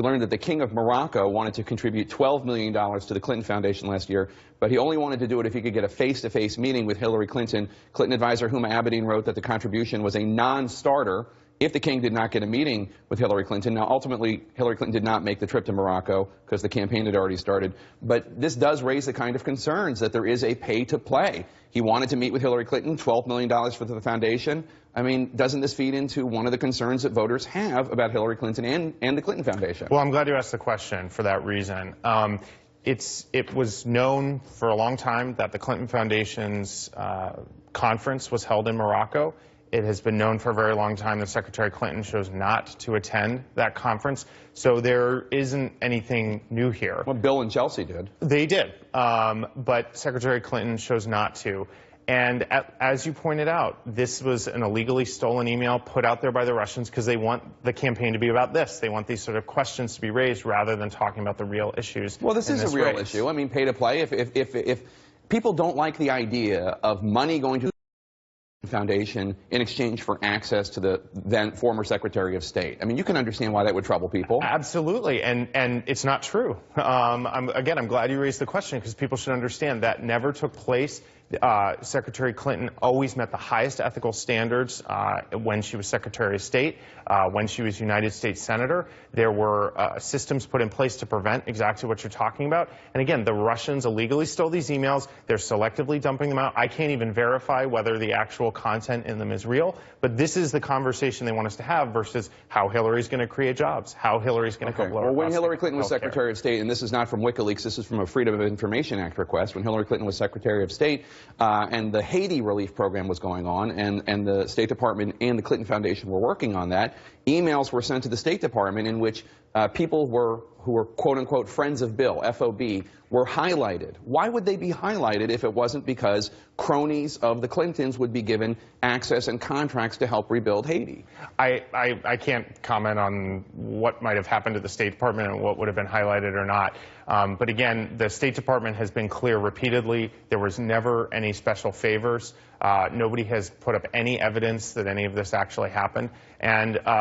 We learned that the King of Morocco wanted to contribute $12 million to the Clinton Foundation last year, but he only wanted to do it if he could get a face-to-face meeting with Hillary Clinton. Clinton advisor Huma Abedin wrote that the contribution was a non-starter if the king did not get a meeting with Hillary Clinton. Now, ultimately, Hillary Clinton did not make the trip to Morocco because the campaign had already started. But this does raise the kind of concerns that there is a pay-to-play. He wanted to meet with Hillary Clinton, $12 million for the foundation. I mean, doesn't this feed into one of the concerns that voters have about Hillary Clinton and the Clinton Foundation? Well, I'm glad you asked the question for that reason. It was known for a long time that the Clinton Foundation's conference was held in Morocco. It has been known for a very long time that Secretary Clinton chose not to attend that conference. So there isn't anything new here. Well, Bill and Chelsea did. They did. But Secretary Clinton chose not to. And as you pointed out, this was an illegally stolen email put out there by the Russians because they want the campaign to be about this. They want these sort of questions to be raised rather than talking about the real issues. Well, this is a real issue. I mean, pay to play. If people don't like the idea of money going to the Foundation in exchange for access to the then former Secretary of State, I mean, you can understand why that would trouble people. Absolutely, and it's not true. I'm glad you raised the question because people should understand that never took place. Secretary Clinton always met the highest ethical standards when she was Secretary of State, when she was United States Senator. There were systems put in place to prevent exactly what you're talking about. And again, the Russians illegally stole these emails. They're selectively dumping them out. I can't even verify whether the actual content in them is real. But this is the conversation they want us to have versus how Hillary's going to create jobs, how Hillary's going to help lower costs. Well, when Hillary Clinton was Secretary of State, and this is not from WikiLeaks, this is from a Freedom of Information Act request, when Hillary Clinton was Secretary of State, and the Haiti relief program was going on, and the State Department and the Clinton Foundation were working on that, emails were sent to the State Department in which people who were quote-unquote friends of Bill, FOB, were highlighted. Why would they be highlighted if it wasn't because cronies of the Clintons would be given access and contracts to help rebuild Haiti? I can't comment on what might have happened to the State Department and what would have been highlighted or not. But again, the State Department has been clear repeatedly. There was never any special favors. Nobody has put up any evidence that any of this actually happened. And